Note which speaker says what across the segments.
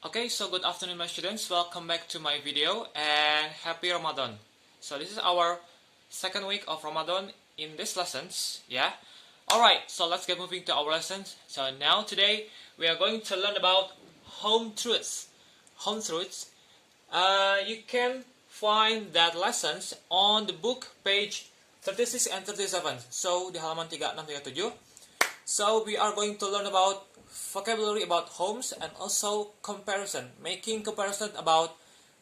Speaker 1: Okay, so good afternoon my students, welcome back to my video and happy Ramadan. So this is our second week of Ramadan in these lessons, yeah? Alright, so let's get moving to our lessons. So now today we are going to learn about home truths. Home truths. You can find that lessons on the book page 36 and 37. So di halaman 36-37. So we are going to learn about vocabulary about homes and also comparison, making comparison about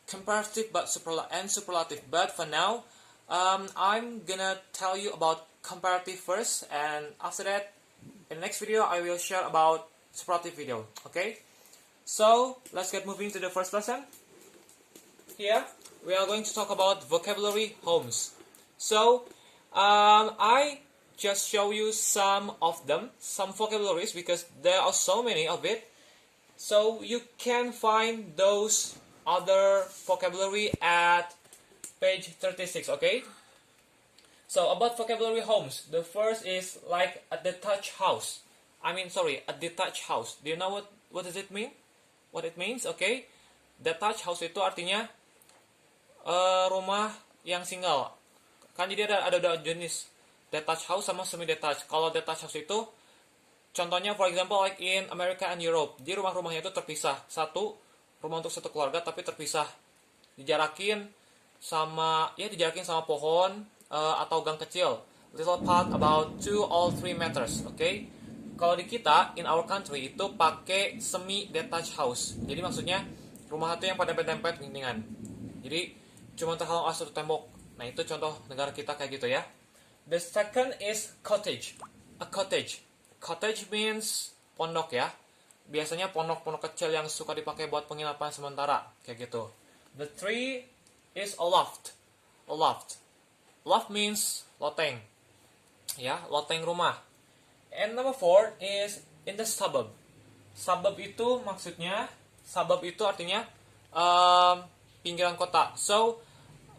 Speaker 1: comparative but superlative. But for now, I'm gonna tell you about comparative first, and after that, in the next video, I will share about superlative video. Okay, so let's get moving to the first lesson. Here we are going to talk about vocabulary homes. So I just show you some of them, some vocabularies, because there are so many of it. So you can find those other vocabulary at page 36, okay? So about vocabulary homes, the first is like a detached house. A detached house. Do you know what does it mean? What it means, okay? Detached house itu artinya rumah yang single. Kan jadi ada jenis detached house sama semi detached. Kalau detached house itu contohnya for example like in America and Europe. Di rumah-rumahnya itu terpisah. Satu rumah untuk satu keluarga tapi terpisah. Dijarakin sama pohon atau gang kecil. Little path about 2 or 3 meters, okay? Kalau di kita in our country itu pakai semi detached house. Jadi maksudnya rumah itu yang pada dempet ginian. Jadi cuma terhalang oleh satu tembok. Nah, itu contoh negara kita kayak gitu ya. The second is cottage. A cottage. Cottage means pondok ya. Biasanya pondok-pondok kecil yang suka dipakai buat penginapan sementara. Kayak gitu. The three is a loft. A loft. Loft means loteng. Ya, loteng rumah. And number 4 is in the suburb. Suburb itu artinya pinggiran kota. So,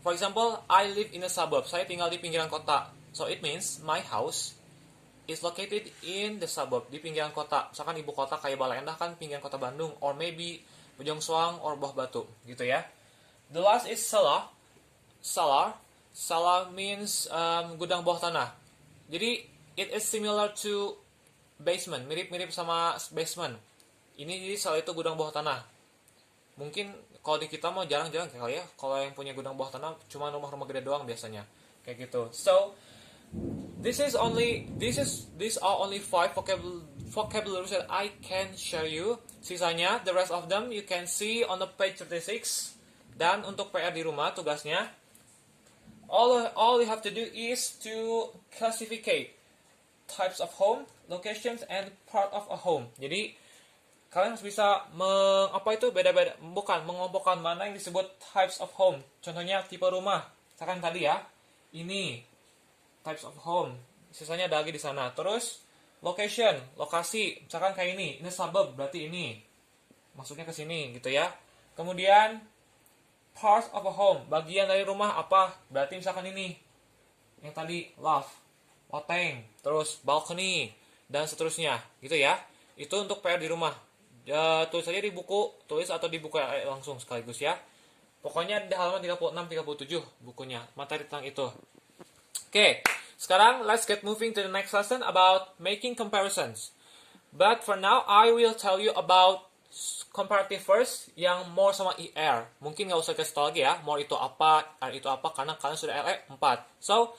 Speaker 1: for example, I live in a suburb. Saya tinggal di pinggiran kota. So it means my house is located in the suburb, di pinggiran kota. Misalkan ibu kota kayak Balendah kan pinggiran kota Bandung, or maybe Bojong Soang or Buah Batu, gitu ya. The last is cellar. Cellar means gudang bawah tanah. Jadi it is similar to basement, mirip-mirip sama basement. Ini jadi cellar itu gudang bawah tanah. Mungkin kalau di kita mau jarang-jarang kali ya. Kalau yang punya gudang bawah tanah cuma rumah-rumah gede doang biasanya. Kayak gitu. So these are only 5 vocabularies that I can share you. Sisanya, the rest of them you can see on the page 36. Dan untuk PR di rumah tugasnya, all you have to do is to classify types of home, locations, and part of a home. Jadi kalian harus bisa mengelompokkan mana yang disebut types of home. Contohnya tipe rumah. Misalkan tadi ya, ini types of home. Sisanya ada lagi di sana. Terus location, lokasi. Misalkan kayak ini suburb, berarti ini. Masuknya ke sini gitu ya. Kemudian part of a home, bagian dari rumah apa? Berarti misalkan ini. Yang tadi loft, loteng, terus balcony dan seterusnya, gitu ya. Itu untuk PR di rumah. Tulis saja di buku, tulis atau di buku langsung sekaligus ya. Pokoknya di halaman 36-37 bukunya, materi tentang itu. Okay, sekarang let's get moving to the next lesson about making comparisons. But for now, I will tell you about comparative first, yang more sama IR. Mungkin nggak usah kasih tau lagi ya, more itu apa, R itu apa, karena kalian sudah LE 4. So,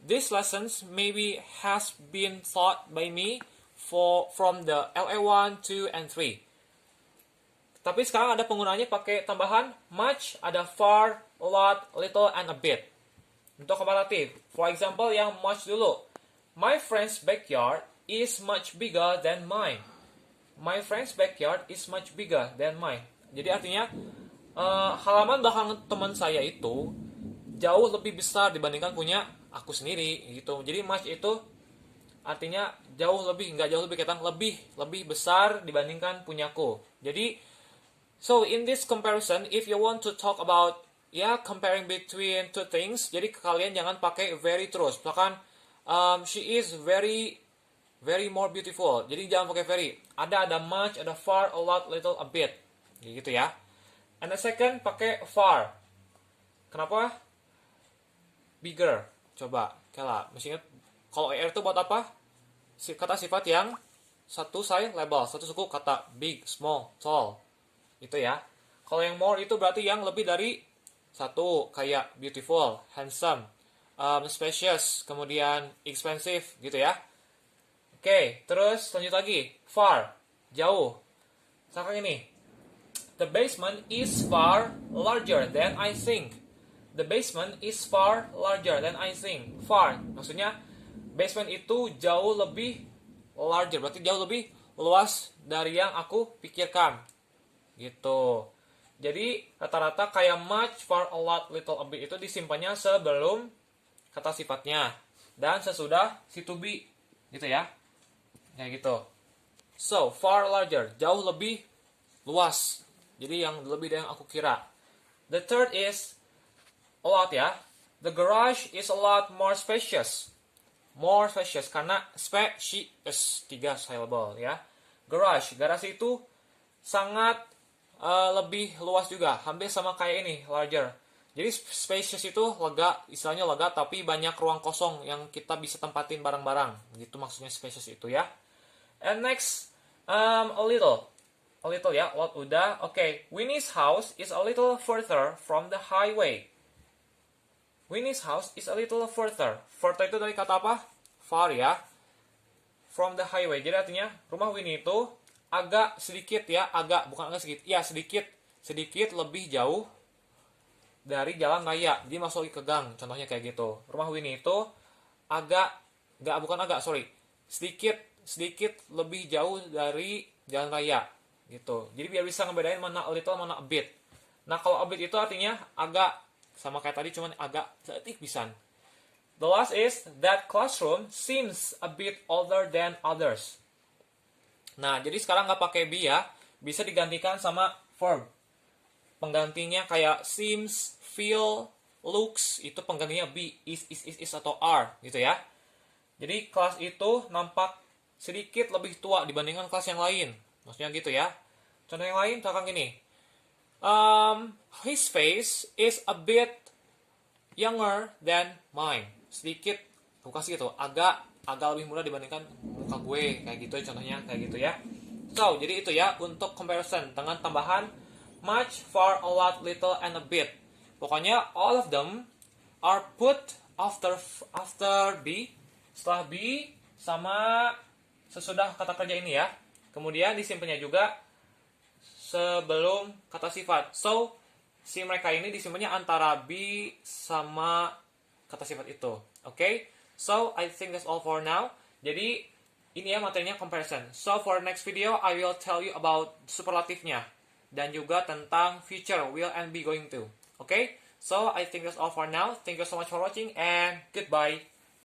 Speaker 1: these lessons maybe has been taught by me from the LA 1, 2, and 3. Tapi sekarang ada penggunaannya pakai tambahan much, ada far, a lot, little, and a bit. Untuk komparatif, for example yang much dulu. My friend's backyard is much bigger than mine. My friend's backyard is much bigger than mine. Jadi artinya halaman belakang teman saya itu jauh lebih besar dibandingkan punya aku sendiri gitu. Jadi much itu artinya lebih besar dibandingkan punyaku. Jadi so in this comparison, if you want to talk about comparing between two things, jadi kalian jangan pakai very terus. Misalkan she is very more beautiful. Jadi jangan pakai very. Ada much, ada far, a lot, little, a bit. Gitu ya. And the second pakai far. Kenapa? Bigger. Coba, kela. Mesti ingat, kalau er itu buat apa? Kata sifat yang satu label, satu suku kata big, small, tall. Itu ya. Kalau yang more itu berarti yang lebih dari satu, kayak beautiful, handsome, spacious, kemudian expensive, gitu ya. Oke, terus lanjut lagi. Far, jauh. Misalkan ini. The basement is far larger than I think. The basement is far larger than I think. Far, maksudnya basement itu jauh lebih larger, berarti jauh lebih luas dari yang aku pikirkan. Gitu. Jadi rata-rata kayak much, far, a lot, little, a bit itu disimpannya sebelum kata sifatnya dan sesudah si to be. Gitu ya. Kayak gitu. So, far larger, jauh lebih luas. Jadi yang lebih dari yang aku kira. The third is a lot ya. The garage is a lot more spacious. More spacious karena spacious 3 syllable ya. Garage itu sangat lebih luas juga, hampir sama kayak ini, larger. Jadi spacious itu lega, istilahnya lega tapi banyak ruang kosong yang kita bisa tempatin barang-barang. Gitu maksudnya spacious itu ya. And next, a little ya, lot udah. Okay, Winnie's house is a little further from the highway. Winnie's house is a little further. Further itu dari kata apa? Far ya. From the highway. Jadi artinya rumah Winnie itu agak sedikit ya, bukan agak sedikit. Ya, sedikit lebih jauh dari jalan raya. Jadi masuk ke gang. Contohnya kayak gitu. Rumah Winnie itu sedikit lebih jauh dari jalan raya. Gitu. Jadi biar bisa ngebedain mana a little, mana a bit. Nah, kalau a bit itu artinya agak, sama kayak tadi, cuman agak sedikit pisan. The last is, that classroom seems a bit older than others. Nah, jadi sekarang nggak pakai be ya, bisa digantikan sama verb. Penggantinya kayak seems, feel, looks, itu penggantinya be, is atau are, gitu ya. Jadi kelas itu nampak sedikit lebih tua dibandingkan kelas yang lain. Maksudnya gitu ya. Contoh yang lain, misalkan gini. His face is a bit younger than mine. Sedikit, aku kasih gitu, agak lebih muda dibandingkan muka gue. Kayak gitu contohnya, kayak gitu ya. So, jadi itu ya untuk comparison dengan tambahan much, far, a lot, little, and a bit. Pokoknya all of them are put after be, setelah be sama sesudah kata kerja ini ya. Kemudian disimpannya juga sebelum kata sifat. So, si mereka ini disimpannya antara be sama kata sifat itu. Okay? So, I think that's all for now. Jadi, ini ya materinya comparison. So, for next video, I will tell you about superlatifnya. Dan juga tentang future, will and be going to. Okay? So, I think that's all for now. Thank you so much for watching and goodbye.